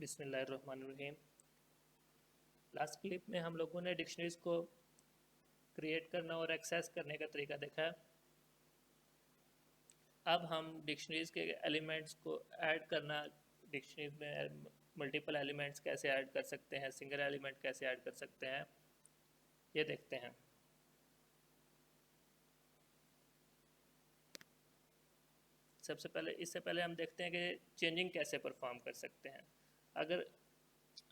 बिस्मिल्लाहिर्रहमानिर्रहीम। Last clip में हम लोगों ने डिक्शनरीज को क्रिएट करना और एक्सेस करने का तरीका देखा है। अब हम डिक्शनरीज के एलिमेंट्स को ऐड करना, डिक्शनरीज में मल्टीपल एलिमेंट्स कैसे ऐड कर सकते हैं, सिंगल एलिमेंट कैसे ऐड कर सकते हैं, ये देखते हैं। इससे पहले हम देखते हैं कि चेंजिंग कैसे परफॉर्म कर सकते हैं। अगर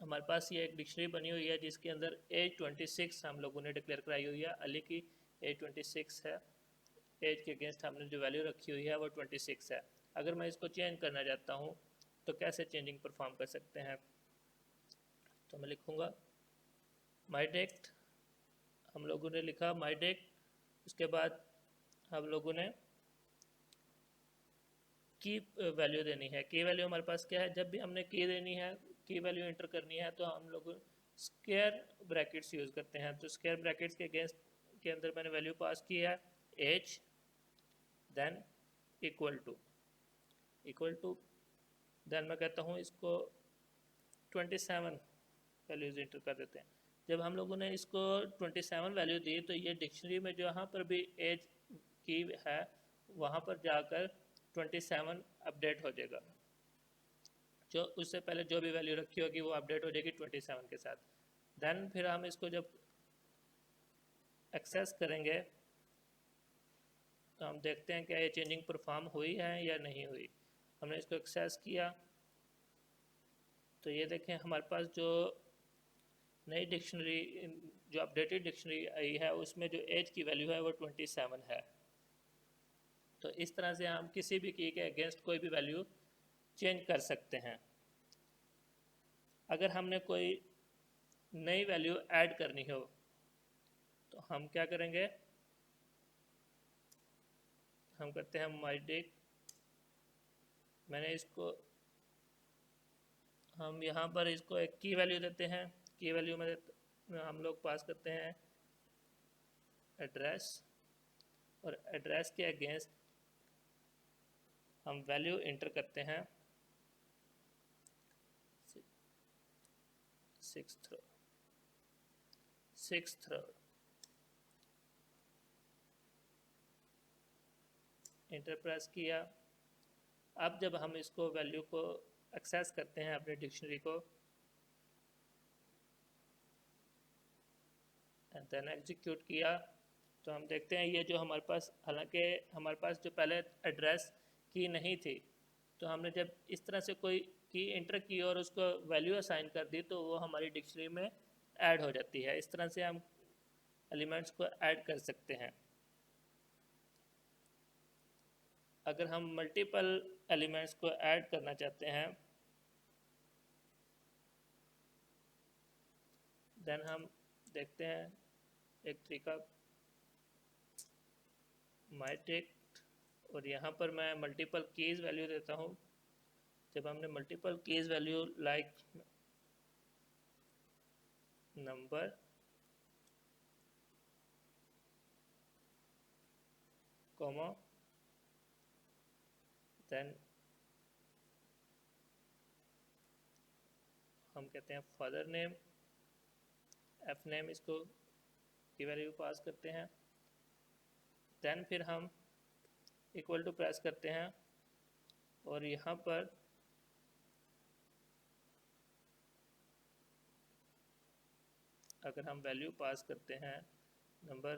हमारे पास ये एक डिक्शनरी बनी हुई है जिसके अंदर एज 26 हम लोगों ने डिक्लेयर कराई हुई है। अली की एज 26 है, एज के अगेंस्ट हमने जो वैल्यू रखी हुई है वो 26 है। अगर मैं इसको चेंज करना चाहता हूँ तो कैसे चेंजिंग परफॉर्म कर सकते हैं, तो मैं लिखूँगा माई डेट। हम लोगों ने लिखा माई डेट, उसके बाद हम लोगों ने की वैल्यू देनी है। की वैल्यू हमारे पास क्या है, जब भी हमने की देनी है, की वैल्यू एंटर करनी है तो हम लोग स्क्वायर ब्रैकेट्स यूज़ करते हैं। तो स्क्वायर ब्रैकेट्स के अगेंस्ट के अंदर मैंने वैल्यू पास की है as, then equal to then मैं कहता हूँ इसको 27 वैल्यूज एंटर कर देते हैं। जब हम लोगों ने इसको 27 वैल्यू दी तो ये डिक्शनरी में जहाँ पर भी एज की है वहाँ पर जाकर 27 अपडेट हो जाएगा। जो उससे पहले जो भी वैल्यू रखी होगी वो अपडेट हो जाएगी 27 के साथ। देन फिर हम इसको जब एक्सेस करेंगे तो हम देखते हैं क्या ये चेंजिंग परफॉर्म हुई है या नहीं हुई। हमने इसको एक्सेस किया तो ये देखें हमारे पास जो नई डिक्शनरी, जो अपडेटेड डिक्शनरी आई है उसमें जो एज की वैल्यू है वो 27 है। तो इस तरह से हम किसी भी की के अगेंस्ट कोई भी वैल्यू चेंज कर सकते हैं। अगर हमने कोई नई वैल्यू ऐड करनी हो तो हम क्या करेंगे, हम करते हैं माई डेट। मैंने इसको, हम यहाँ पर इसको एक की वैल्यू देते हैं। की वैल्यू में हम लोग पास करते हैं एड्रेस, और एड्रेस के अगेंस्ट हम वैल्यू इंटर करते हैं 6th रो। इंटर प्रेस किया। अब जब हम इसको वैल्यू को एक्सेस करते हैं अपनी डिक्शनरी को, देन एग्जीक्यूट किया तो हम देखते हैं ये जो हमारे पास, हालांकि हमारे पास जो पहले एड्रेस की नहीं थी तो हमने जब इस तरह से कोई की इंटर की और उसको वैल्यू असाइन कर दी तो वो हमारी डिक्शनरी में ऐड हो जाती है। इस तरह से हम एलिमेंट्स को ऐड कर सकते हैं। अगर हम मल्टीपल एलिमेंट्स को ऐड करना चाहते हैं देन हम देखते हैं एक तरीका माई टेक्स्ट, और यहाँ पर मैं मल्टीपल कीज़ वैल्यू देता हूँ। जब हमने multiple keys value like number, comma, then हम कहते हैं फादर नेम, एफ नेम, इसको की वैल्यू पास करते हैं। देन फिर हम इक्वल टू प्रेस करते हैं और यहाँ पर अगर हम वैल्यू पास करते हैं नंबर,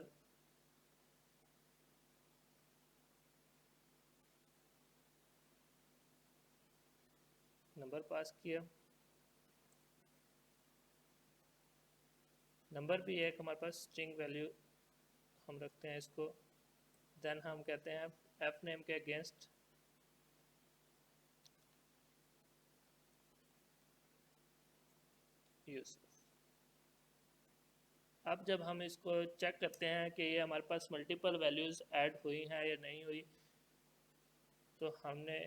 पास किया, नंबर भी एक हमारे पास स्ट्रिंग वैल्यू हम रखते हैं इसको। देन हम कहते हैं एफ नेम के अगेंस्ट यूसुफ। अब जब हम इसको चेक करते हैं कि ये हमारे पास मल्टीपल वैल्यूज़ ऐड हुई हैं या नहीं हुई, तो हमने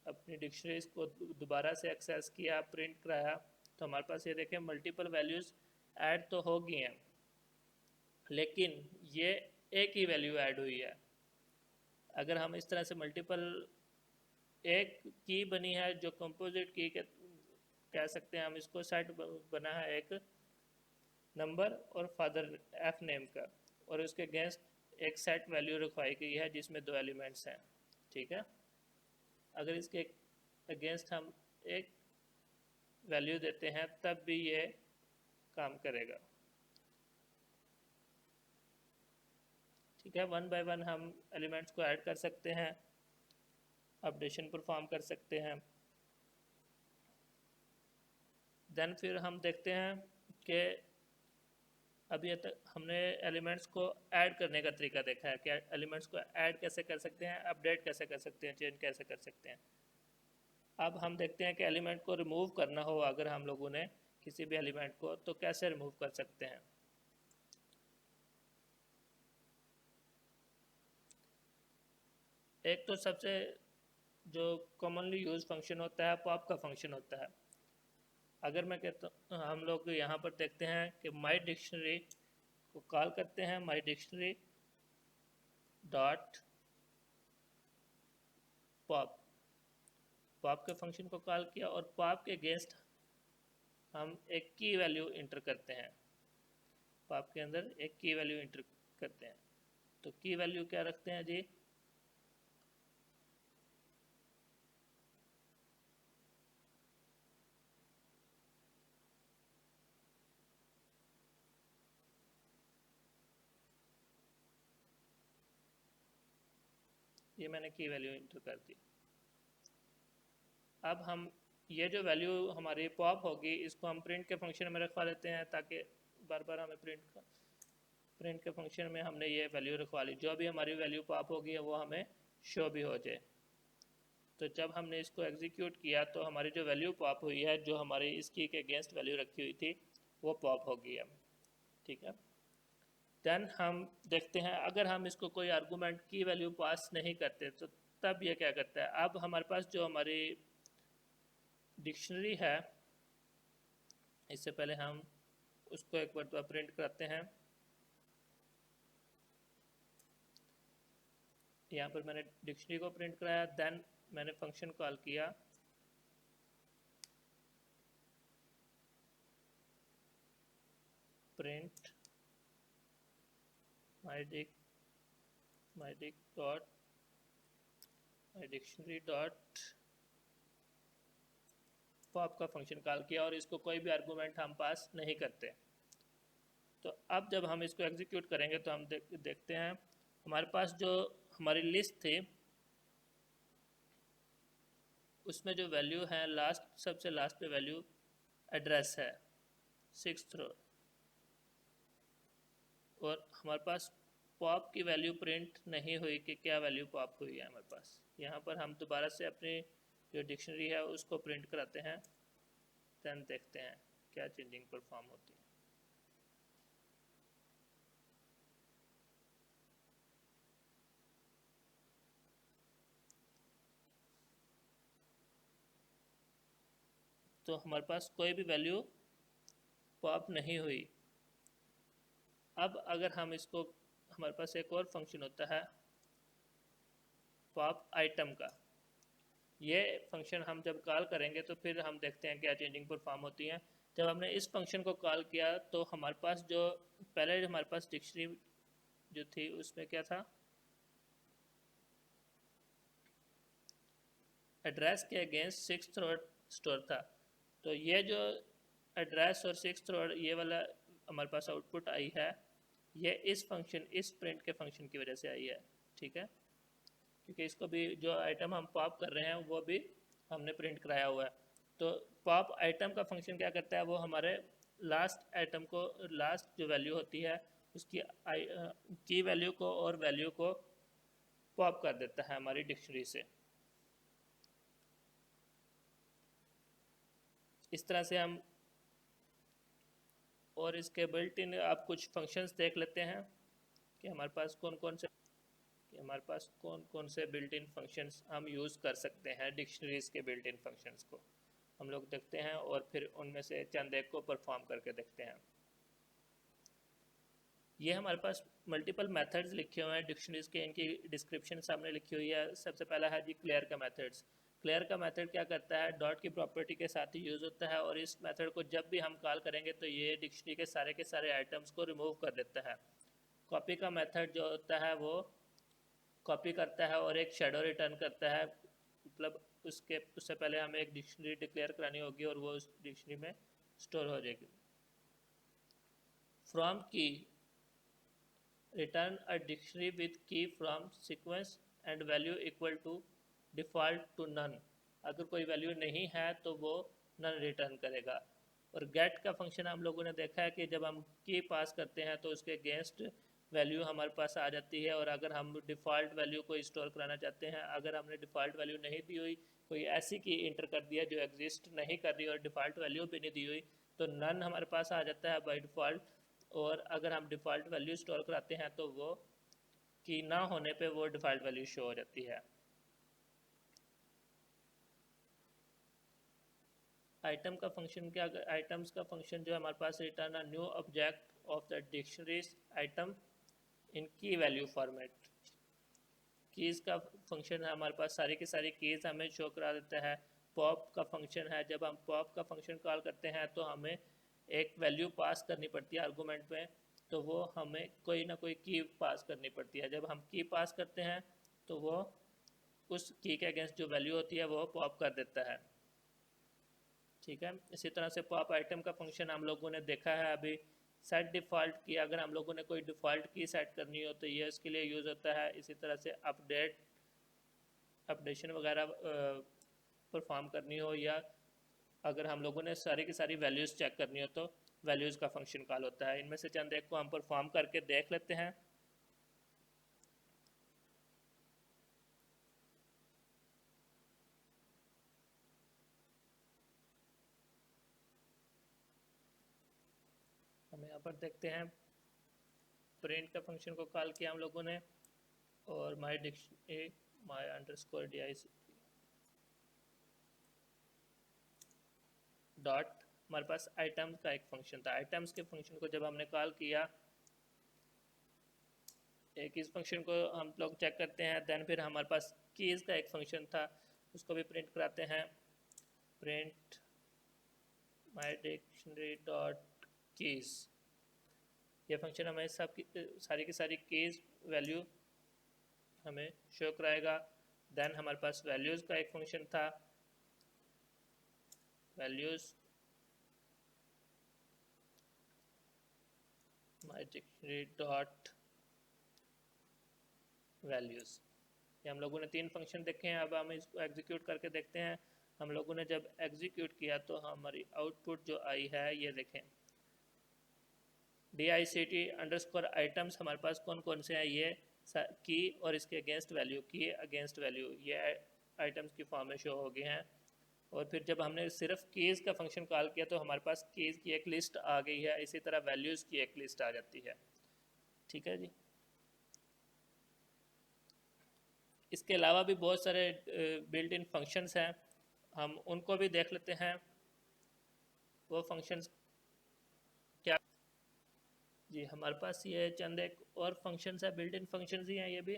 अपनी डिक्शनरीज को दोबारा से एक्सेस किया, प्रिंट कराया, तो हमारे पास ये देखें मल्टीपल वैल्यूज़ ऐड तो हो गई हैं लेकिन ये एक ही वैल्यू ऐड हुई है। अगर हम इस तरह से मल्टीपल, एक की बनी है जो कंपोजिट की कह सकते हैं हम इसको सेट बना है एक नंबर और फादर एफ नेम का, और उसके अगेंस्ट एक सेट वैल्यू रखवाई गई है जिसमें 2 एलिमेंट्स हैं, ठीक है। अगर इसके अगेंस्ट हम एक वैल्यू देते हैं तब भी ये काम करेगा, ठीक है। 1 बाय 1 हम एलिमेंट्स को ऐड कर सकते हैं, अपडेशन परफॉर्म कर सकते हैं। देन फिर हम देखते हैं कि अभी तक हमने एलिमेंट्स को ऐड करने का तरीका देखा है कि एलिमेंट्स को ऐड कैसे कर सकते हैं, अपडेट कैसे कर सकते हैं, चेंज कैसे कर सकते हैं। अब हम देखते हैं कि एलिमेंट को रिमूव करना हो अगर हम लोगों ने किसी भी एलिमेंट को, तो कैसे रिमूव कर सकते हैं। एक तो सबसे जो कॉमनली यूज फंक्शन होता है पॉप का फंक्शन होता है। अगर मैं कहता हम लोग यहाँ पर देखते हैं कि माई डिक्शनरी को कॉल करते हैं, माई डिक्शनरी डॉट पॉप, पॉप के फंक्शन को कॉल किया और पॉप के अगेंस्ट हम एक की वैल्यू इंटर करते हैं, पॉप के अंदर एक की वैल्यू इंटर करते हैं। तो की वैल्यू क्या रखते हैं जी, ये मैंने की वैल्यू इंटर कर दी। अब हम ये जो वैल्यू हमारी पॉप होगी इसको हम प्रिंट के फंक्शन में रखवा लेते हैं ताकि बार बार हमें प्रिंट के फंक्शन में हमने ये वैल्यू रखवा ली, जो भी हमारी वैल्यू पॉप होगी वो हमें शो भी हो जाए। तो जब हमने इसको एग्जीक्यूट किया तो हमारी जो वैल्यू पॉप हुई है, जो हमारी इसकी के अगेंस्ट वैल्यू रखी हुई थी वो पॉप हो गई है, ठीक है। देन हम देखते हैं अगर हम इसको कोई आर्गूमेंट की वैल्यू पास नहीं करते तो तब ये क्या करता है। अब हमारे पास जो हमारी डिक्शनरी है, इससे पहले हम उसको एक बार प्रिंट करते हैं। यहाँ पर मैंने डिक्शनरी को प्रिंट कराया, देन मैंने फंक्शन कॉल किया print my dictionary dot pop का फंक्शन कॉल किया और इसको कोई भी आर्गूमेंट हम पास नहीं करते। तो अब जब हम इसको एग्जीक्यूट करेंगे तो हम देखते हैं हमारे पास जो हमारी लिस्ट थी उसमें जो वैल्यू है लास्ट, सबसे लास्ट पे वैल्यू एड्रेस है 6th रो, और हमारे पास पॉप की वैल्यू प्रिंट नहीं हुई कि क्या वैल्यू पॉप हुई है हमारे पास। यहाँ पर हम दोबारा से अपनी जो डिक्शनरी है उसको प्रिंट कराते हैं, देन देखते हैं क्या चेंजिंग परफॉर्म होती है। तो हमारे पास कोई भी वैल्यू पॉप नहीं हुई। अब अगर हम इसको, हमारे पास एक और फंक्शन होता है पॉप आइटम का, ये फंक्शन हम जब कॉल करेंगे तो फिर हम देखते हैं क्या चेंजिंग परफॉर्म होती है। जब हमने इस फंक्शन को कॉल किया तो हमारे पास जो पहले हमारे पास डिक्शनरी जो थी उसमें क्या था, एड्रेस के अगेंस्ट 6th रो स्टोर था। तो ये जो एड्रेस और 6th रो ये वाला हमारे पास आउटपुट आई है, ये इस फंक्शन, इस प्रिंट के फंक्शन की वजह से आई है, ठीक है। क्योंकि इसको भी जो आइटम हम पॉप कर रहे हैं वो भी हमने प्रिंट कराया हुआ है। तो पॉप आइटम का फंक्शन क्या करता है, वो हमारे लास्ट आइटम को, लास्ट जो वैल्यू होती है उसकी की वैल्यू को और वैल्यू को पॉप कर देता है हमारी डिक्शनरी से। इस तरह से हम, और इसके बिल्ट इन आप कुछ फंक्शंस देख लेते हैं कि हमारे पास कौन कौन से बिल्ट इन फंक्शंस हम यूज़ कर सकते हैं। डिक्शनरीज के बिल्ट इन फंक्शंस को हम लोग देखते हैं और फिर उनमें से चंद एक को परफॉर्म करके देखते हैं। ये हमारे पास मल्टीपल मेथड्स लिखे हुए हैं डिक्शनरीज के, इनकी डिस्क्रिप्शन सामने लिखी हुई है। सबसे पहला है जी क्लियर का मेथड्स। क्लियर का मेथड क्या करता है, डॉट की प्रॉपर्टी के साथ ही यूज़ होता है, और इस मेथड को जब भी हम कॉल करेंगे तो ये डिक्शनरी के सारे आइटम्स को रिमूव कर देता है। कॉपी का मेथड जो होता है वो कॉपी करता है और एक शेडो रिटर्न करता है, मतलब उससे पहले हमें एक डिक्शनरी डिक्लेयर करानी होगी और वो उस डिक्शनरी में स्टोर हो जाएगी। From key return a dictionary with key from sequence and value equal to default to none. अगर कोई वैल्यू नहीं है तो वो नन रिटर्न करेगा। और गेट का फंक्शन हम लोगों ने देखा है कि जब हम की पास करते हैं तो उसके अगेंस्ट वैल्यू हमारे पास आ जाती है, और अगर हम डिफ़ॉल्ट वैल्यू को स्टोर कराना चाहते हैं, अगर हमने डिफ़ॉल्ट वैल्यू नहीं दी हुई, कोई ऐसी की इंटर कर दिया जो एग्जिस्ट नहीं कर रही और डिफ़ॉल्ट वैल्यू भी नहीं दी हुई, तो नन हमारे पास आ जाता है बाय डिफ़ॉल्ट। और अगर हम डिफ़ॉल्ट वैल्यू स्टोर कराते हैं तो वो की ना होने पे वो डिफ़ॉल्ट वैल्यू शो हो जाती है। आइटम का फंक्शन क्या, आइटम्स का फंक्शन जो है हमारे पास return a new object of the dictionaries item in key value format. Keys का फंक्शन है हमारे पास, सारी की सारी कीज़ हमें शो करा देता है। पॉप का फंक्शन है, जब हम पॉप का फंक्शन कॉल करते हैं तो हमें एक वैल्यू पास करनी पड़ती है आर्गूमेंट में, तो वो हमें कोई ना कोई की पास करनी पड़ती है। जब हम की पास करते हैं तो वो उस की के अगेंस्ट जो वैल्यू होती है वो पॉप कर देता है। ठीक है, इसी तरह से पॉप आइटम का फंक्शन हम लोगों ने देखा है अभी। सेट डिफ़ॉल्ट की, अगर हम लोगों ने कोई डिफ़ॉल्ट की सेट करनी हो तो ये उसके लिए यूज़ होता है। इसी तरह से अपडेशन वगैरह परफॉर्म करनी हो, या अगर हम लोगों ने सारी की सारी वैल्यूज़ चेक करनी हो तो वैल्यूज़ का फंक्शन कॉल होता है। इनमें से चंद एक को हम परफॉर्म करके देख लेते हैं। हम यहाँ पर देखते हैं, प्रिंट का फंक्शन को कॉल किया हम लोगों ने, और माई अंडरस्कोर dic डॉट, हमारे पास आइटम्स का एक फंक्शन था। आइटम्स के फंक्शन को जब हमने कॉल किया, एक इस फंक्शन को हम लोग चेक करते हैं, देन फिर हमारे पास कीज़ का एक फंक्शन था, उसको भी प्रिंट कराते हैं। Print my dictionary dot keys, ये फंक्शन हमें सारी की सारी कीज़ वैल्यू हमें शो कराएगा। देन हमारे पास वैल्यूज़ का एक फंक्शन था, वैल्यूज़ माई डिक्शनरी डॉट वैल्यूज़। ये हम लोगों ने 3 फंक्शन देखे हैं। अब हम इसको एग्जीक्यूट करके देखते हैं। हम लोगों ने जब एग्जीक्यूट किया तो हमारी आउटपुट जो आई है ये देखें, dict_items हमारे पास कौन कौन से हैं, ये की और इसके अगेंस्ट वैल्यू, की अगेंस्ट वैल्यू, ये आइटम्स की फॉर्म में शो हो गए हैं। और फिर जब हमने सिर्फ कीज़ का फंक्शन कॉल किया तो हमारे पास कीज़ की एक लिस्ट आ गई है, इसी तरह वैल्यूज़ की एक लिस्ट आ जाती है। ठीक है जी। इसके अलावा भी बहुत सारे बिल्ट इन फंक्शंस हैं, हम उनको भी देख लेते हैं। वो फंक्शंस क्या जी, हमारे पास ये चंद एक और फंक्शंस है, बिल्ट इन फंक्शंस ही हैं ये भी।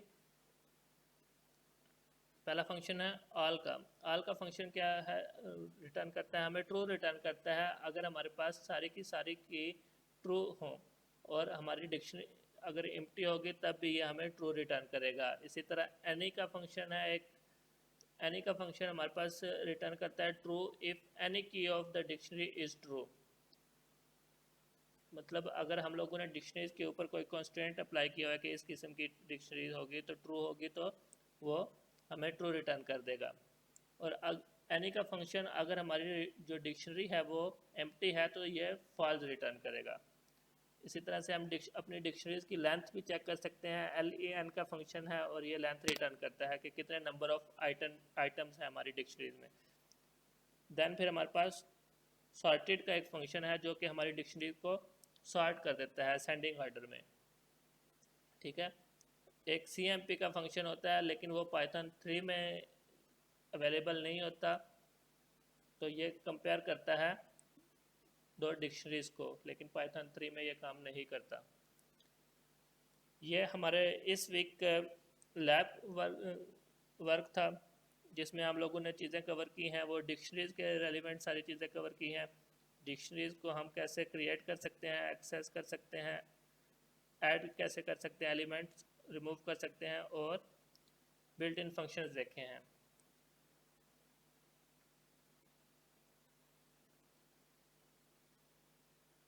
पहला फंक्शन है ऑल का फंक्शन क्या है, रिटर्न करता है, हमें ट्रू रिटर्न करता है अगर हमारे पास सारी की सारी की ट्रू हो, और हमारी डिक्शनरी अगर एम्प्टी होगी तब भी ये हमें ट्रू रिटर्न करेगा। इसी तरह एनी का फंक्शन है एक, एनी का फंक्शन हमारे पास रिटर्न करता है ट्रू इफ़ एनी की of the dictionary is true. मतलब अगर हम लोगों ने डिक्शनरीज के ऊपर कोई कॉन्स्टेंट अप्लाई किया है कि इस किस्म की डिक्शनरी होगी तो ट्रू होगी, तो वो हमें ट्रू रिटर्न कर देगा। और एनी का फंक्शन अगर हमारी जो डिक्शनरी है वो एम्प्टी है तो ये फॉल्स रिटर्न करेगा। इसी तरह से हम अपनी डिक्शनरीज की लेंथ भी चेक कर सकते हैं। len का फंक्शन है और ये लेंथ रिटर्न करता है कि कितने नंबर ऑफ आइटम्स हैं हमारी डिक्शनरीज में। देन फिर हमारे पास सॉर्टेड का एक फंक्शन है जो कि हमारी डिक्शनरी को सॉर्ट कर देता है असेंडिंग ऑर्डर में। ठीक है, एक CMP का फंक्शन होता है लेकिन वो पाइथन 3 में अवेलेबल नहीं होता, तो ये कंपेयर करता है दो डिक्शनरीज को, लेकिन पाइथन 3 में ये काम नहीं करता। ये हमारे इस वीक लैब वर्क था जिसमें हम लोगों ने चीज़ें कवर की हैं वो डिक्शनरीज के रेलिवेंट सारी चीज़ें कवर की हैं। डिक्शनरीज को हम कैसे क्रिएट कर सकते हैं, एक्सेस कर सकते हैं, ऐड कैसे कर सकते हैं, एलिमेंट्स रिमूव कर सकते हैं, और बिल्ट इन फंक्शंस देखे हैं।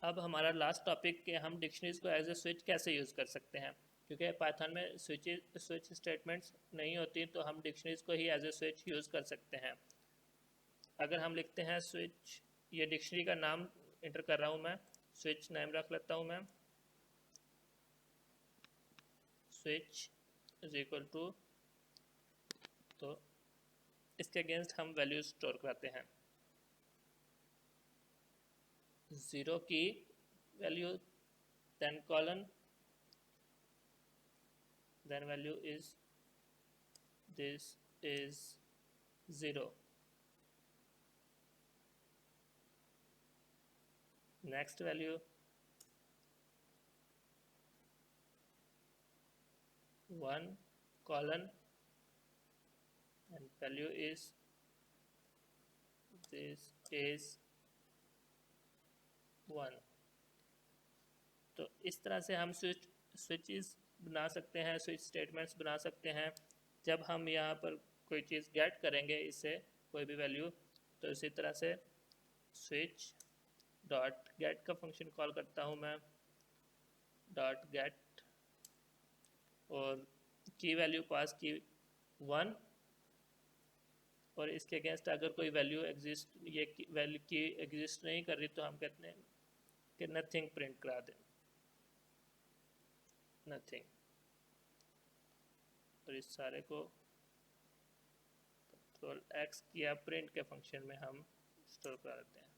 अब हमारा लास्ट टॉपिक कि हम डिक्शनरीज को एज ए स्विच कैसे यूज़ कर सकते हैं, क्योंकि पाइथन में स्विच स्टेटमेंट्स नहीं होती तो हम डिक्शनरीज को ही एज ए स्विच यूज़ कर सकते हैं। अगर हम लिखते हैं स्विच, ये डिक्शनरी का नाम इंटर कर रहा हूँ मैं, स्विच नेम रख लेता हूँ मैं, स्विच इज इक्वल टू, तो इसके अगेंस्ट हम वैल्यूज स्टोर कराते हैं। 0 की value, then colon, then value is, this is 0, next value 1 colon, and value is, this is 1। तो इस तरह से हम स्विचेस बना सकते हैं, स्विच स्टेटमेंट्स बना सकते हैं। जब हम यहाँ पर कोई चीज़ गेट करेंगे इससे कोई भी वैल्यू, तो इसी तरह से स्विच डॉट गेट का फंक्शन कॉल करता हूँ मैं, डॉट गेट, और की वैल्यू पास की 1, और इसके अगेंस्ट अगर कोई वैल्यू एग्जिस्ट, ये वैल्यू की एग्जिस्ट नहीं कर रही तो हम कहते हैं कि नथिंग प्रिंट करा दें, नथिंग। और इस सारे को कंट्रोल एक्स किया, प्रिंट के फंक्शन में हम स्टोर करा देते हैं,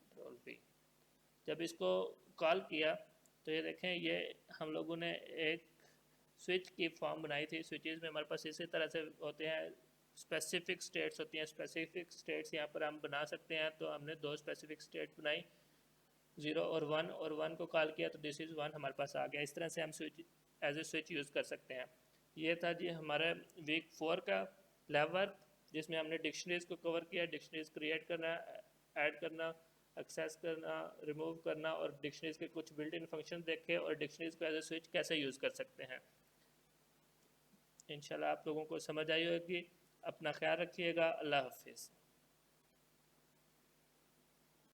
कंट्रोल वी। जब इसको कॉल किया तो ये देखें, ये हम लोगों ने एक स्विच की फॉर्म बनाई थी। स्विचेस में हमारे पास इसी तरह से होते हैं, स्पेसिफिक स्टेट्स होती हैं। स्पेसिफिक स्टेट्स यहाँ पर हम बना सकते हैं, तो हमने 2 स्पेसिफिक स्टेट बनाई, 0 और 1, और 1 को कॉल किया तो दिस इज़ 1 हमारे पास आ गया। इस तरह से हम switch as a switch use कर सकते हैं। ये था जी हमारा वीक 4 का लैब वर्क, जिसमें हमने डिक्शनरीज को कवर किया, डिक्शनरीज क्रिएट करना, ऐड करना, एक्सेस करना, रिमूव करना, और डिक्शनरीज के कुछ बिल्ट इन फंक्शन देखे, और डिक्शनरीज को एज ए स्विच कैसे यूज़ कर सकते हैं। इंशाल्लाह आप लोगों को समझ आई होगी। अपना ख्याल रखिएगा। अल्लाह हाफिज़।